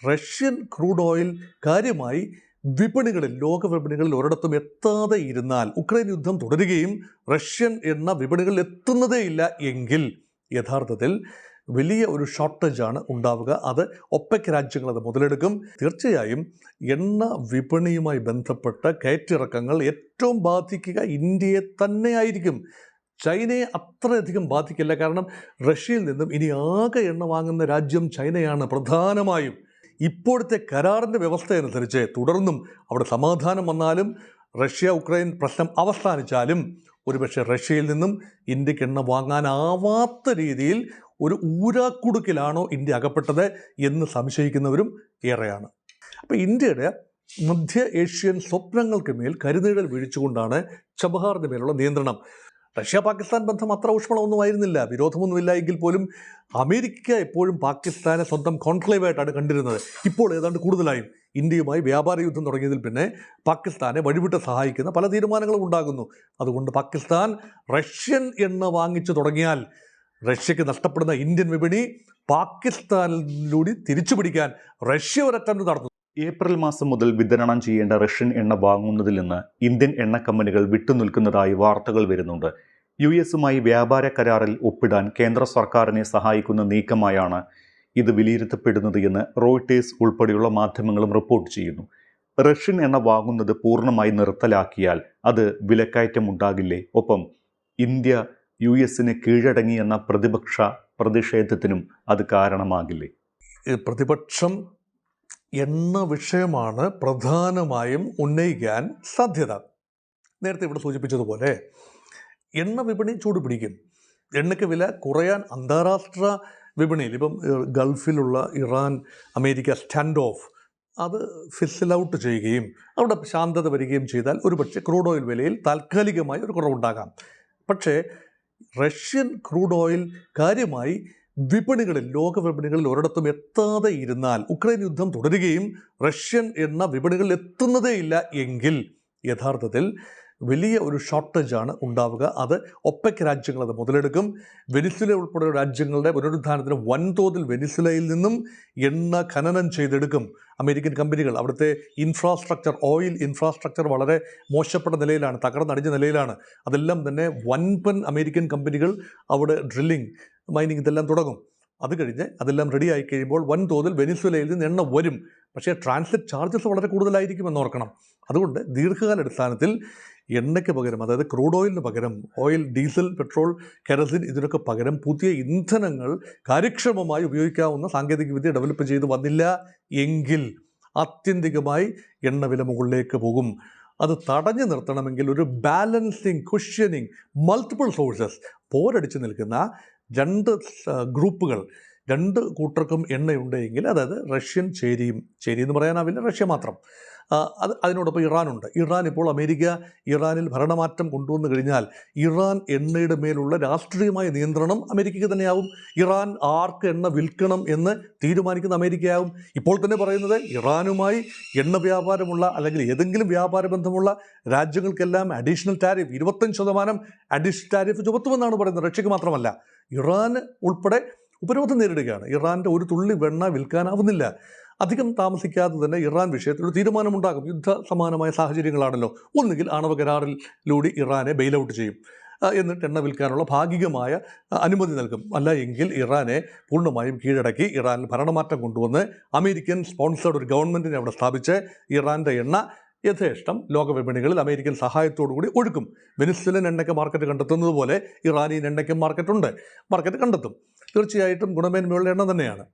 Russian crude oil കാര്യമായി ലോക വിപണികളിൽ ഒരിടത്തും എത്താതെ ഇരുന്നാൽ, ഉക്രൈൻ യുദ്ധം തുടരുകയും റഷ്യൻ എണ്ണ വിപണികളിൽ എത്തുന്നതേയില്ല എങ്കിൽ യഥാർത്ഥത്തിൽ വലിയ ഒരു ഷോർട്ടേജാണ് ഉണ്ടാവുക. അത് ഒപെക് രാജ്യങ്ങൾ അത് മുതലെടുക്കും. തീർച്ചയായും എണ്ണ വിപണിയുമായി ബന്ധപ്പെട്ട കയറ്റിറക്കങ്ങൾ ഏറ്റവും ബാധിക്കുക ഇന്ത്യയെ തന്നെയായിരിക്കും. ചൈനയെ അത്രയധികം ബാധിക്കില്ല. കാരണം റഷ്യയിൽ നിന്നും ഇനി ആകെ എണ്ണ വാങ്ങുന്ന രാജ്യം ചൈനയാണ്. പ്രധാനമായും ഇപ്പോഴത്തെ കരാറിൻ്റെ വ്യവസ്ഥയനുസരിച്ച് തുടർന്നും അവിടെ സമാധാനം വന്നാലും റഷ്യ ഉക്രൈൻ പ്രശ്നം അവസാനിച്ചാലും ഒരുപക്ഷെ റഷ്യയിൽ നിന്നും ഇന്ത്യക്ക് എണ്ണ വാങ്ങാനാവാത്ത രീതിയിൽ ഒരു ഊരാക്കുടുക്കിലാണോ ഇന്ത്യ അകപ്പെട്ടത് എന്ന് സംശയിക്കുന്നവരും ഏറെയാണ്. അപ്പോൾ ഇന്ത്യയുടെ മധ്യ ഏഷ്യൻ സ്വപ്നങ്ങൾക്ക് മേൽ കരുനീഴൽ വീഴ്ചകൊണ്ടാണ് ചബഹാറിൻ്റെ മേലുള്ള നിയന്ത്രണം. റഷ്യ പാകിസ്ഥാൻ ബന്ധം അത്ര ഊഷ്മളമൊന്നുമായിരുന്നില്ല, വിരോധമൊന്നുമില്ല എങ്കിൽ പോലും അമേരിക്ക എപ്പോഴും പാകിസ്ഥാനെ സ്വന്തം കോൺക്ലേവായിട്ടാണ് കണ്ടിരുന്നത്. ഇപ്പോൾ ഏതാണ്ട് കൂടുതലായും ഇന്ത്യയുമായി വ്യാപാര യുദ്ധം തുടങ്ങിയതിൽ പിന്നെ പാകിസ്ഥാനെ വഴിവിട്ട് സഹായിക്കുന്ന പല തീരുമാനങ്ങളും ഉണ്ടാകുന്നു. അതുകൊണ്ട് പാകിസ്ഥാൻ റഷ്യൻ എണ്ണ വാങ്ങിച്ചു തുടങ്ങിയാൽ റഷ്യക്ക് നഷ്ടപ്പെടുന്ന ഇന്ത്യൻ വിപണി പാകിസ്ഥാനിലൂടെ തിരിച്ചു പിടിക്കാൻ റഷ്യ ഒരു അറ്റംപ്റ്റ് നടത്തുന്നു. ഏപ്രിൽ മാസം മുതൽ വിതരണം ചെയ്യേണ്ട റഷ്യൻ എണ്ണ വാങ്ങുന്നതിൽ നിന്ന് ഇന്ത്യൻ എണ്ണ കമ്പനികൾ വിട്ടുനിൽക്കുന്നതായി വാർത്തകൾ വരുന്നുണ്ട്. യുഎസുമായി വ്യാപാര കരാറിൽ ഒപ്പിടാൻ കേന്ദ്ര സർക്കാരിനെ സഹായിക്കുന്ന നീക്കമായാണ് ഇത് വിലയിരുത്തപ്പെടുന്നത് എന്ന് റോയിട്ടേഴ്സ് ഉൾപ്പെടെയുള്ള മാധ്യമങ്ങളും റിപ്പോർട്ട് ചെയ്യുന്നു. റഷ്യൻ എണ്ണ വാങ്ങുന്നത് പൂർണ്ണമായി നിർത്തലാക്കിയാൽ അത് വിലക്കയറ്റമുണ്ടാകില്ലേ? ഒപ്പം ഇന്ത്യ യുഎസിന് കീഴടങ്ങി എന്ന പ്രതിപക്ഷ പ്രതിഷേധത്തിനും അത് കാരണമാകില്ലേ? പ്രതിപക്ഷം എണ്ണ വിഷയമാണ് പ്രധാനമായും ഉന്നയിക്കാൻ സാധ്യത. നേരത്തെ ഇവിടെ സൂചിപ്പിച്ചതുപോലെ എണ്ണ വിപണി ചൂട് പിടിക്കും. എണ്ണയ്ക്ക് വില കുറയാൻ അന്താരാഷ്ട്ര വിപണിയിൽ ഇപ്പം ഗൾഫിലുള്ള ഇറാൻ അമേരിക്ക സ്റ്റാൻഡ് ഓഫ് അത് ഫിസിൽ ഔട്ട് ചെയ്യുകയും അവിടെ ശാന്തത വരികയും ചെയ്താൽ ഒരുപക്ഷെ ക്രൂഡ് ഓയിൽ വിലയിൽ താൽക്കാലികമായി ഒരു കുറവുണ്ടാകാം. പക്ഷേ റഷ്യൻ ക്രൂഡ് ഓയിൽ കാര്യമായി ലോക വിപണികളിൽ ഒരിടത്തും എത്താതെ ഇരുന്നാൽ, ഉക്രൈൻ യുദ്ധം തുടരുകയും റഷ്യൻ എണ്ണ വിപണികളിൽ എത്തുന്നതേയില്ല എങ്കിൽ യഥാർത്ഥത്തിൽ വലിയ ഒരു ഷോർട്ടേജാണ് ഉണ്ടാവുക. അത് ഒപെക് രാജ്യങ്ങൾ അത് മുതലെടുക്കും. വെനിസ്വല ഉൾപ്പെടെയുള്ള രാജ്യങ്ങളുടെ പുനരുദ്ധാരണത്തിന് വൻതോതിൽ വെനിസ്വലയിൽ നിന്നും എണ്ണ ഖനനം ചെയ്തെടുക്കും അമേരിക്കൻ കമ്പനികൾ. അവിടുത്തെ ഓയിൽ ഇൻഫ്രാസ്ട്രക്ചർ വളരെ മോശപ്പെട്ട നിലയിലാണ്, തകർന്നടിഞ്ഞ നിലയിലാണ്. അതെല്ലാം തന്നെ വൻപൻ അമേരിക്കൻ കമ്പനികൾ അവിടെ ഡ്രില്ലിംഗ്, മൈനിങ് ഇതെല്ലാം തുടങ്ങും. അത് കഴിഞ്ഞ് അതെല്ലാം റെഡി ആയി കഴിയുമ്പോൾ വൻതോതിൽ വെനിസ്വലയിൽ നിന്ന് എണ്ണ വരും. പക്ഷേ ട്രാൻസിറ്റ് ചാർജസ് വളരെ കൂടുതലായിരിക്കും എന്നോർക്കണം. അതുകൊണ്ട് ദീർഘകാലാടിസ്ഥാനത്തിൽ എണ്ണയ്ക്ക് പകരം, അതായത് ക്രൂഡ് ഓയിലിന് പകരം ഓയിൽ, ഡീസൽ, പെട്രോൾ, കെറസിൻ ഇതിനൊക്കെ പകരം പുതിയ ഇന്ധനങ്ങൾ കാര്യക്ഷമമായി ഉപയോഗിക്കാവുന്ന സാങ്കേതികവിദ്യ ഡെവലപ്പ് ചെയ്ത് വന്നില്ല എങ്കിൽ ആത്യന്തികമായി എണ്ണവില മുകളിലേക്ക് പോകും. അത് തടഞ്ഞു നിർത്തണമെങ്കിൽ ഒരു ബാലൻസിങ്, കുഷ്യനിങ്, മൾട്ടിപ്പിൾ സോഴ്സസ്, പോരടിച്ച് നിൽക്കുന്ന രണ്ട് ഗ്രൂപ്പുകൾ, രണ്ട് കൂട്ടർക്കും എണ്ണയുണ്ടെങ്കിൽ, അതായത് റഷ്യൻ ചേരി എന്ന് പറയാനാവില്ല, റഷ്യ മാത്രം, അതിനോടൊപ്പം ഇറാനുണ്ട്. ഇറാൻ ഇപ്പോൾ ഇറാനിൽ ഭരണമാറ്റം കൊണ്ടുവന്നു കഴിഞ്ഞാൽ ഇറാൻ എണ്ണയുടെ മേലുള്ള രാഷ്ട്രീയമായ നിയന്ത്രണം അമേരിക്കയ്ക്ക് തന്നെയാവും. ഇറാൻ ആർക്ക് എണ്ണ വിൽക്കണം എന്ന് തീരുമാനിക്കുന്ന അമേരിക്കയാവും. ഇപ്പോൾ തന്നെ പറയുന്നത് ഇറാനുമായി എണ്ണ വ്യാപാരമുള്ള അല്ലെങ്കിൽ ഏതെങ്കിലും വ്യാപാര ബന്ധമുള്ള രാജ്യങ്ങൾക്കെല്ലാം അഡീഷണൽ ടാരിഫ് 25% അഡീഷണൽ ടാരിഫ് ചുമത്തുമെന്നാണ് പറയുന്നത്. റഷ്യക്ക് മാത്രമല്ല, ഇറാൻ ഉൾപ്പെടെ ഉപരോധം നേരിടുകയാണ്. ഇറാൻ്റെ ഒരു തുള്ളി വെണ്ണ വിൽക്കാനാവുന്നില്ല. അധികം താമസിക്കാതെ തന്നെ ഇറാൻ വിഷയത്തിൽ ഒരു തീരുമാനമുണ്ടാകും. യുദ്ധ സമാനമായ സാഹചര്യങ്ങളാണല്ലോ. ഒന്നുകിൽ ആണവ കരാറിലൂടെ ഇറാനെ ബെയിലൗട്ട് ചെയ്യും, എന്നിട്ട് എണ്ണ വിൽക്കാനുള്ള ഭാഗികമായ അനുമതി നൽകും. അല്ല എങ്കിൽ ഇറാനെ പൂർണ്ണമായും കീഴടക്കി ഇറാനിൽ ഭരണമാറ്റം കൊണ്ടുവന്ന് അമേരിക്കൻ സ്പോൺസേർഡ് ഒരു ഗവൺമെൻറ്റിനെ അവിടെ സ്ഥാപിച്ച് ഇറാൻ്റെ എണ്ണ യഥേഷ്ടം ലോക വിപണികളിൽ അമേരിക്കൻ സഹായത്തോടുകൂടി ഒഴുക്കും. വെനിസ്വലൻ എണ്ണയ്ക്ക് മാർക്കറ്റ് കണ്ടെത്തുന്നത് പോലെ ഇറാനിയൻ എണ്ണയ്ക്കും മാർക്കറ്റ് കണ്ടെത്തും. തീർച്ചയായിട്ടും ഗുണമേന്മയുള്ള എണ്ണ തന്നെയാണ്.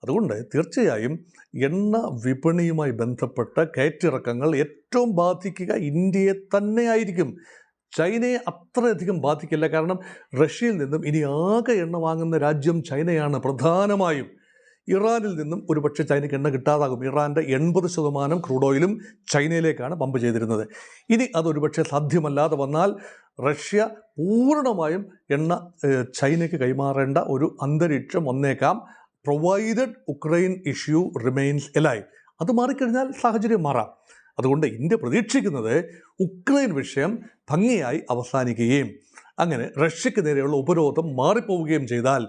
അതുകൊണ്ട് തീർച്ചയായും എണ്ണ വിപണിയുമായി ബന്ധപ്പെട്ട കയറ്റിറക്കങ്ങൾ ഏറ്റവും ബാധിക്കുക ഇന്ത്യയെ തന്നെയായിരിക്കും. ചൈനയെ അത്രയധികം ബാധിക്കില്ല. കാരണം റഷ്യയിൽ നിന്നും ഇനി ആകെ എണ്ണ വാങ്ങുന്ന രാജ്യം ചൈനയാണ്. പ്രധാനമായും ഇറാനിൽ നിന്നും ഒരുപക്ഷെ ചൈനയ്ക്ക് എണ്ണ കിട്ടാതാകും. ഇറാൻ്റെ 80% ക്രൂഡ് ഓയിലും ചൈനയിലേക്കാണ് പമ്പ് ചെയ്തിരുന്നത്. ഇനി അതൊരുപക്ഷെ സാധ്യമല്ലാതെ വന്നാൽ റഷ്യ പൂർണ്ണമായും എണ്ണ ചൈനയ്ക്ക് കൈമാറേണ്ട ഒരു അന്തരീക്ഷം വന്നേക്കാം, provided Ukraine issue remains alive. അത് മാറിക്കഴിഞ്ഞാൽ സാഹചര്യം മാറാം. അതുകൊണ്ട് ഇന്ത്യ പ്രതീക്ഷിക്കുന്നത് ഉക്രൈൻ വിഷയം ഭംഗിയായി അവസാനിക്കുകയും അങ്ങനെ റഷ്യക്ക് നേരെയുള്ള ഉപരോധം മാറിപ്പോവുകയും ചെയ്താൽ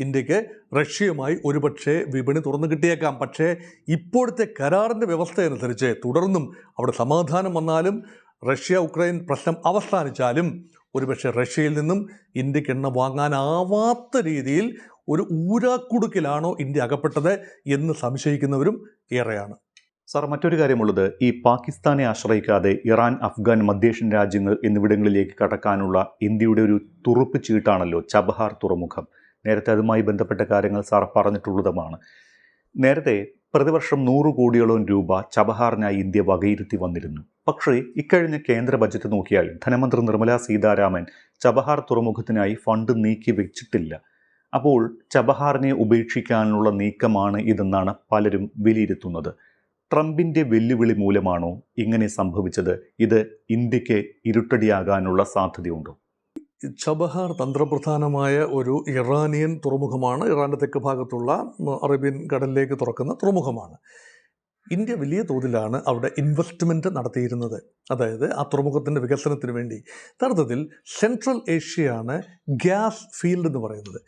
ഇന്ത്യക്ക് റഷ്യയുമായി ഒരുപക്ഷെ വിപണി തുറന്നു കിട്ടിയേക്കാം. പക്ഷേ ഇപ്പോഴത്തെ കരാറിൻ്റെ വ്യവസ്ഥയനുസരിച്ച് തുടർന്നും അവിടെ സമാധാനം വന്നാലും റഷ്യ ഉക്രൈൻ പ്രശ്നം അവസാനിച്ചാലും ഒരുപക്ഷെ റഷ്യയിൽ നിന്നും ഇന്ത്യക്ക് എണ്ണ വാങ്ങാനാവാത്ത രീതിയിൽ ഒരു ഊരാക്കുടുക്കിലാണോ ഇന്ത്യ അകപ്പെട്ടത് എന്ന് സംശയിക്കുന്നവരും ഏറെയാണ്. സാർ, മറ്റൊരു കാര്യമുള്ളത്, ഈ പാകിസ്ഥാനെ ആശ്രയിക്കാതെ ഇറാൻ, അഫ്ഗാൻ, മധ്യേഷ്യൻ രാജ്യങ്ങൾ എന്നിവിടങ്ങളിലേക്ക് കടക്കാനുള്ള ഇന്ത്യയുടെ ഒരു തുറുപ്പ് ചീട്ടാണല്ലോ ചബഹാർ തുറമുഖം. നേരത്തെ അതുമായി ബന്ധപ്പെട്ട കാര്യങ്ങൾ സാർ പറഞ്ഞിട്ടുള്ളതുമാണ്. നേരത്തെ പ്രതിവർഷം 100 കോടിയോളം രൂപ ചബഹാറിനായി ഇന്ത്യ വകയിരുത്തി വന്നിരുന്നു. പക്ഷേ ഇക്കഴിഞ്ഞ കേന്ദ്ര ബജറ്റ് നോക്കിയാൽ ധനമന്ത്രി നിർമ്മല സീതാരാമൻ ചബഹാർ തുറമുഖത്തിനായി ഫണ്ട് നീക്കി വെച്ചിട്ടില്ല. അപ്പോൾ ചബഹാറിനെ ഉപേക്ഷിക്കാനുള്ള നീക്കമാണ് ഇതെന്നാണ് പലരും വിലയിരുത്തുന്നത്. ട്രംപിൻ്റെ വെല്ലുവിളി മൂലമാണോ ഇങ്ങനെ സംഭവിച്ചത്? ഇത് ഇന്ത്യക്ക് ഇരുട്ടടിയാകാനുള്ള സാധ്യതയുണ്ടോ? ചബഹാർ തന്ത്രപ്രധാനമായ ഒരു ഇറാനിയൻ തുറമുഖമാണ്. ഇറാൻ്റെ തെക്ക് ഭാഗത്തുള്ള അറേബ്യൻ കടലിലേക്ക് തുറക്കുന്ന തുറമുഖമാണ്. ഇന്ത്യ വലിയ തോതിലാണ് അവിടെ ഇൻവെസ്റ്റ്മെൻറ്റ് നടത്തിയിരുന്നത്. അതായത് ആ തുറമുഖത്തിൻ്റെ വികസനത്തിന് വേണ്ടി. യഥാർത്ഥത്തിൽ സെൻട്രൽ ഏഷ്യയാണ് ഗ്യാസ് ഫീൽഡ് എന്ന് പറയുന്നത്.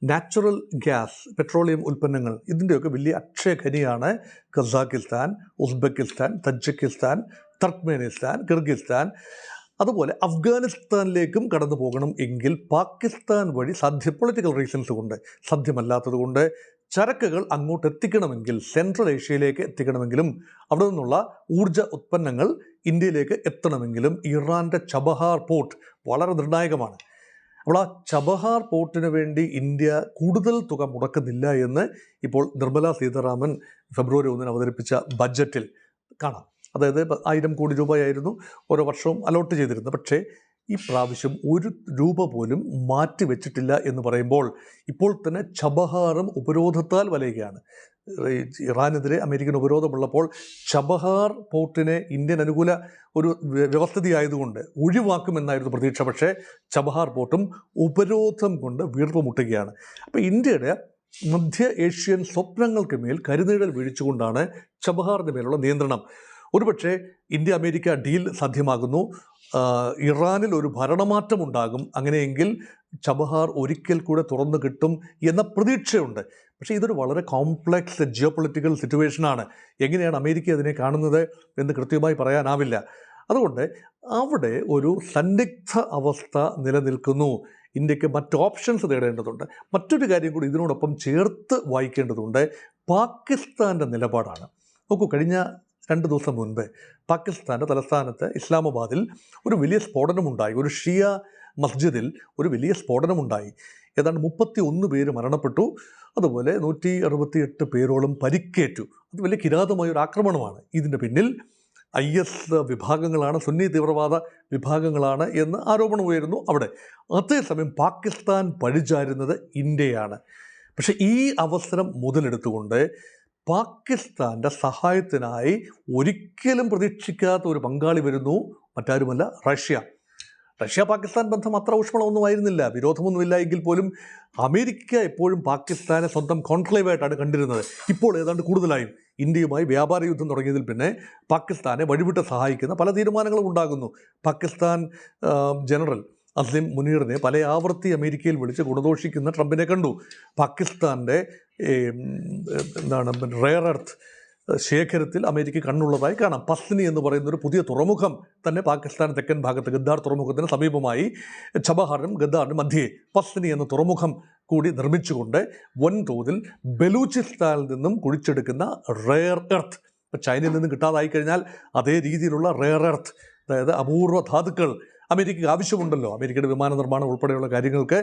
നാച്ചുറൽ ഗ്യാസ്, പെട്രോളിയം ഉൽപ്പന്നങ്ങൾ, ഇതിൻ്റെയൊക്കെ വലിയ അക്ഷയഖനിയാണ് കസാക്കിസ്ഥാൻ, ഉസ്ബെക്കിസ്ഥാൻ, തജിക്കിസ്ഥാൻ, തർക്ക്മേനിസ്ഥാൻ, കിർഗിസ്ഥാൻ. അതുപോലെ അഫ്ഗാനിസ്ഥാനിലേക്കും കടന്നു പോകണം എങ്കിൽ പാകിസ്ഥാൻ വഴി പൊളിറ്റിക്കൽ റീസൺസ് കൊണ്ട് സാധ്യമല്ലാത്തത് കൊണ്ട് ചരക്കുകൾ അങ്ങോട്ട് എത്തിക്കണമെങ്കിൽ, സെൻട്രൽ ഏഷ്യയിലേക്ക് എത്തിക്കണമെങ്കിലും അവിടെ നിന്നുള്ള ഊർജ ഉത്പന്നങ്ങൾ ഇന്ത്യയിലേക്ക് എത്തണമെങ്കിലും ഇറാൻ്റെ ചബഹാർ പോർട്ട് വളരെ നിർണായകമാണ്. അപ്പോൾ ആ ചബഹാർ പോർട്ടിന് വേണ്ടി ഇന്ത്യ കൂടുതൽ തുക മുടക്കുന്നില്ല എന്ന് ഇപ്പോൾ നിർമ്മല സീതാരാമൻ ഫെബ്രുവരി 1 അവതരിപ്പിച്ച ബഡ്ജറ്റിൽ കാണാം. അതായത് 1000 കോടി രൂപയായിരുന്നു ഓരോ വർഷവും അലോട്ട് ചെയ്തിരുന്നത്. പക്ഷേ ഈ പ്രാവശ്യം 1 രൂപ പോലും മാറ്റി വെച്ചിട്ടില്ല എന്ന് പറയുമ്പോൾ ഇപ്പോൾ തന്നെ ചബഹാറും ഉപരോധത്താൽ വലയുകയാണ്. ഇറാനെതിരെ അമേരിക്കൻ ഉപരോധമുള്ളപ്പോൾ ചബഹാർ പോർട്ടിനെ ഇന്ത്യൻ അനുകൂല ഒരു വ്യവസ്ഥിതി ആയതുകൊണ്ട് ഒഴിവാക്കുമെന്നായിരുന്നു പ്രതീക്ഷ. പക്ഷേ ചബഹാർ പോർട്ടും ഉപരോധം കൊണ്ട് വീർപ്പ് മുട്ടുകയാണ്. അപ്പോൾ ഇന്ത്യയുടെ മധ്യ ഏഷ്യൻ സ്വപ്നങ്ങൾക്ക് മേൽ കരുനീഴൽ വീഴിച്ചുകൊണ്ടാണ് ചബഹാറിന് മേലുള്ള നിയന്ത്രണം. ഒരുപക്ഷെ ഇന്ത്യ അമേരിക്ക ഡീൽ സാധ്യമാകുന്നു, ഇറാനിൽ ഒരു ഭരണമാറ്റം ഉണ്ടാകും, അങ്ങനെയെങ്കിൽ ചബഹാർ ഒരിക്കൽ കൂടെ തുറന്നു കിട്ടും എന്ന പ്രതീക്ഷയുണ്ട്. പക്ഷേ ഇതൊരു വളരെ കോംപ്ലക്സ് ജിയോ പൊളിറ്റിക്കൽ സിറ്റുവേഷനാണ്. എങ്ങനെയാണ് അമേരിക്ക അതിനെ കാണുന്നത് എന്ന് കൃത്യമായി പറയാനാവില്ല. അതുകൊണ്ട് അവിടെ ഒരു സന്നിഗ്ധ അവസ്ഥ നിലനിൽക്കുന്നു. ഇന്ത്യക്ക് മറ്റ് ഓപ്ഷൻസ് തേടേണ്ടതുണ്ട്. മറ്റൊരു കാര്യം കൂടി ഇതിനോടൊപ്പം ചേർത്ത് വായിക്കേണ്ടതുണ്ട്. പാകിസ്ഥാൻ്റെ നിലപാടാണ്. നോക്കൂ, കഴിഞ്ഞ 2 ദിവസം മുൻപ് പാകിസ്ഥാൻ്റെ തലസ്ഥാനത്ത് ഇസ്ലാമാബാദിൽ ഒരു വലിയ സ്ഫോടനമുണ്ടായി. ഒരു ഷിയ മസ്ജിദിൽ ഒരു വലിയ സ്ഫോടനമുണ്ടായി. ഏതാണ്ട് 31 പേര് മരണപ്പെട്ടു. അതുപോലെ 168 പേരോളം പരിക്കേറ്റു. അത് വലിയ കിരാതമായൊരു ആക്രമണമാണ്. ഇതിൻ്റെ പിന്നിൽ IS വിഭാഗങ്ങളാണ്, സുന്നി തീവ്രവാദ വിഭാഗങ്ങളാണ് എന്ന് ആരോപണം ഉയരുന്നു അവിടെ. അതേസമയം പാകിസ്ഥാൻ പഴിചാരുന്നത് ഇന്ത്യയാണ്. പക്ഷേ ഈ അവസരം മുതലെടുത്തുകൊണ്ട് പാകിസ്ഥാൻ്റെ സഹായത്തിനായി ഒരിക്കലും പ്രതീക്ഷിക്കാത്ത ഒരു പങ്കാളി വരുന്നു. മറ്റാരുമല്ല, റഷ്യ പാകിസ്ഥാൻ ബന്ധം അത്ര ഊഷ്മളമൊന്നുമായിരുന്നില്ല, വിരോധമൊന്നുമില്ല എങ്കിൽ പോലും അമേരിക്ക എപ്പോഴും പാകിസ്ഥാനെ സ്വന്തം കോൺക്ലേവായിട്ടാണ് കണ്ടിരുന്നത്. ഇപ്പോൾ ഏതാണ്ട് കൂടുതലായും ഇന്ത്യയുമായി വ്യാപാര യുദ്ധം തുടങ്ങിയതിൽ പിന്നെ പാകിസ്ഥാനെ വഴിവിട്ട് സഹായിക്കുന്ന പല തീരുമാനങ്ങളും ഉണ്ടാകുന്നു. പാകിസ്ഥാൻ ജനറൽ അസ്ലിം മുനീറിനെ പല ആവർത്തി അമേരിക്കയിൽ വിളിച്ച് ഗുണദോഷിക്കുന്ന ട്രംപിനെ കണ്ടു. പാകിസ്ഥാൻ്റെ റെയർ എർത്ത് ശേഖരത്തിൽ അമേരിക്ക കണ്ണുള്ളതായി കാണാം. പസ്നി എന്ന് പറയുന്നൊരു പുതിയ തുറമുഖം തന്നെ പാകിസ്ഥാൻ തെക്കൻ ഭാഗത്ത് ഗദ്ദാർ തുറമുഖത്തിന് സമീപമായി ചബഹാറിനും ഗദ്ദാറിനും മധ്യേ പസ്നി എന്ന തുറമുഖം കൂടി നിർമ്മിച്ചുകൊണ്ട് വൻതോതിൽ ബലൂചിസ്ഥാനിൽ നിന്നും കുഴിച്ചെടുക്കുന്ന റെയർ എർത്ത്, ചൈനയിൽ നിന്നും കിട്ടാതായി കഴിഞ്ഞാൽ അതേ രീതിയിലുള്ള റെയർ എർത്ത്, അതായത് അപൂർവ ധാതുക്കൾ അമേരിക്കയ്ക്ക് ആവശ്യമുണ്ടല്ലോ. അമേരിക്കയുടെ വിമാന നിർമ്മാണം ഉൾപ്പെടെയുള്ള കാര്യങ്ങൾക്ക്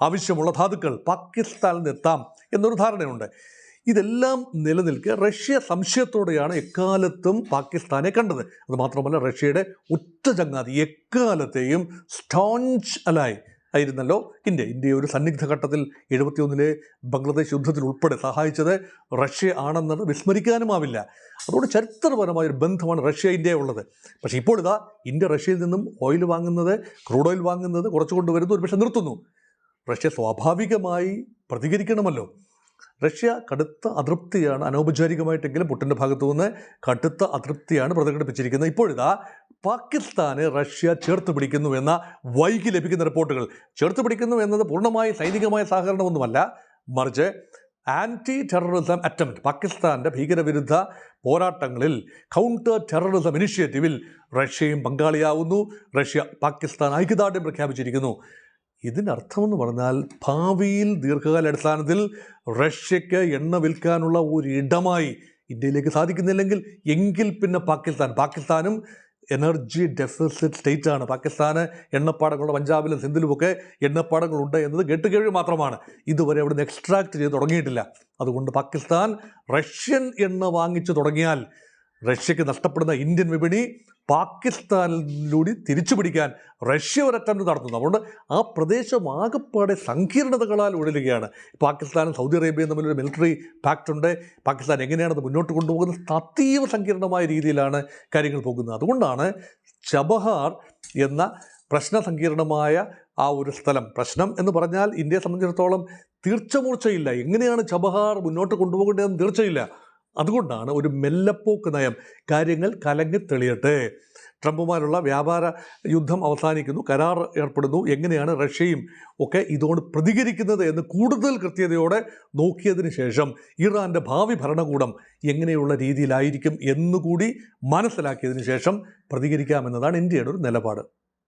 ആവശ്യമുള്ള ധാതുക്കൾ പാകിസ്ഥാനിൽ നിന്ന് എത്താം എന്നൊരു ധാരണയുണ്ട്. ഇതെല്ലാം നിലനിൽക്കെ റഷ്യ സംശയത്തോടെയാണ് എക്കാലത്തും പാകിസ്ഥാനെ കണ്ടത്. അതുമാത്രമല്ല, റഷ്യയുടെ ഉറ്റ ചങ്ങാതി, എക്കാലത്തെയും സ്റ്റോഞ്ച് അലായ് ആയിരുന്നല്ലോ ഇന്ത്യ. ഒരു സന്നിഗ്ധ ഘട്ടത്തിൽ 71 ബംഗ്ലാദേശ് യുദ്ധത്തിൽ ഉൾപ്പെടെ സഹായിച്ചത് റഷ്യ ആണെന്നത് വിസ്മരിക്കാനുമാവില്ല. അതുകൊണ്ട് ചരിത്രപരമായൊരു ബന്ധമാണ് റഷ്യ ഇന്ത്യ ഉള്ളത്. പക്ഷേ ഇപ്പോൾ ഇതാ ഇന്ത്യ റഷ്യയിൽ നിന്നും ഓയിൽ വാങ്ങുന്നത്, ക്രൂഡ് ഓയിൽ വാങ്ങുന്നത് കുറച്ചു കൊണ്ടുവരുന്നു, ഒരു പക്ഷേ നിർത്തുന്നു. റഷ്യ സ്വാഭാവികമായി പ്രതികരിക്കണമല്ലോ. റഷ്യ കടുത്ത അതൃപ്തിയാണ്, അനൗപചാരികമായിട്ടെങ്കിലും പുട്ടിൻ്റെ ഭാഗത്തു നിന്ന് കടുത്ത അതൃപ്തിയാണ് പ്രകടിപ്പിച്ചിരിക്കുന്നത്. ഇപ്പോഴിതാ പാകിസ്ഥാനെ റഷ്യ ചേർത്ത് പിടിക്കുന്നു എന്ന വൈകി ലഭിക്കുന്ന റിപ്പോർട്ടുകൾ. ചേർത്ത് പിടിക്കുന്നു എന്നത് പൂർണ്ണമായി സൈനികമായ സഹകരണമൊന്നുമല്ല, മറിച്ച് ആൻറ്റി ടെററിസം അറ്റംപ്റ്റ്, പാകിസ്ഥാൻ്റെ ഭീകരവിരുദ്ധ പോരാട്ടങ്ങളിൽ കൗണ്ടർ ടെററിസം ഇനിഷ്യേറ്റീവിൽ റഷ്യയും പങ്കാളിയാവുന്നു. റഷ്യ പാകിസ്ഥാൻ ഐക്യദാർഢ്യം പ്രഖ്യാപിച്ചിരിക്കുന്നു. ഇതിനർത്ഥമെന്ന് പറഞ്ഞാൽ ഭാവിയിൽ ദീർഘകാലാടിസ്ഥാനത്തിൽ റഷ്യയ്ക്ക് എണ്ണ വിൽക്കാനുള്ള ഒരിടമായി ഇന്ത്യയിലേക്ക് സാധിക്കുന്നില്ലെങ്കിൽ എങ്കിൽ പിന്നെ പാകിസ്ഥാനും എനർജി ഡെഫിസിറ്റ് സ്റ്റേറ്റാണ്. പാകിസ്ഥാന് എണ്ണപ്പാടങ്ങളുടെ പഞ്ചാബിലും സിന്ധിലുമൊക്കെ എണ്ണപ്പാടങ്ങളുണ്ട് എന്നത് കേട്ടുകേഴ്വി മാത്രമാണ്. ഇതുവരെ അവിടെ നിന്ന് എക്സ്ട്രാക്ട് ചെയ്ത് തുടങ്ങിയിട്ടില്ല. അതുകൊണ്ട് പാകിസ്ഥാൻ റഷ്യൻ എണ്ണ വാങ്ങിച്ചു തുടങ്ങിയാൽ റഷ്യക്ക് നഷ്ടപ്പെടുന്ന ഇന്ത്യൻ വിപണി പാകിസ്ഥാനിലൂടെ തിരിച്ചു പിടിക്കാൻ റഷ്യ ഒരു അറ്റംപ്റ്റ് നടത്തുന്നു. അതുകൊണ്ട് ആ പ്രദേശം ആകെപ്പാടെ സങ്കീർണതകളാൽ ഉഴലുകയാണ്. പാകിസ്ഥാനും സൗദി അറേബ്യയും തമ്മിലൊരു മിലിറ്ററി പാക്റ്റ് ഉണ്ട്. പാകിസ്ഥാൻ എങ്ങനെയാണത് മുന്നോട്ട് കൊണ്ടുപോകുന്നത്? അതീവ സങ്കീർണമായ രീതിയിലാണ് കാര്യങ്ങൾ പോകുന്നത്. അതുകൊണ്ടാണ് ചബഹാർ എന്ന പ്രശ്നസങ്കീർണമായ ആ ഒരു സ്ഥലം, പ്രശ്നം എന്ന് പറഞ്ഞാൽ ഇന്ത്യയെ സംബന്ധിച്ചിടത്തോളം തീർച്ചമൂർച്ചയില്ല. എങ്ങനെയാണ് ചബഹാർ മുന്നോട്ട് കൊണ്ടുപോകേണ്ടതെന്ന് തീർച്ചയില്ല. അതുകൊണ്ടാണ് ഒരു മെല്ലപ്പോക്ക് നയം, കാര്യങ്ങൾ കലങ്ങി തെളിയട്ടെ, ട്രംപുമായുള്ള വ്യാപാര യുദ്ധം അവസാനിക്കുന്നു, കരാർ ഏർപ്പെടുന്നു, എങ്ങനെയാണ് റഷ്യയും ഒക്കെ ഇതോട് പ്രതികരിക്കുന്നത് എന്ന് കൂടുതൽ കൃത്യതയോടെ നോക്കിയതിന് ശേഷം ഇറാൻ്റെ ഭാവി ഭരണകൂടം എങ്ങനെയുള്ള രീതിയിലായിരിക്കും എന്നുകൂടി മനസ്സിലാക്കിയതിന് ശേഷം പ്രതികരിക്കാമെന്നതാണ് ഇന്ത്യയുടെ ഒരു നിലപാട്.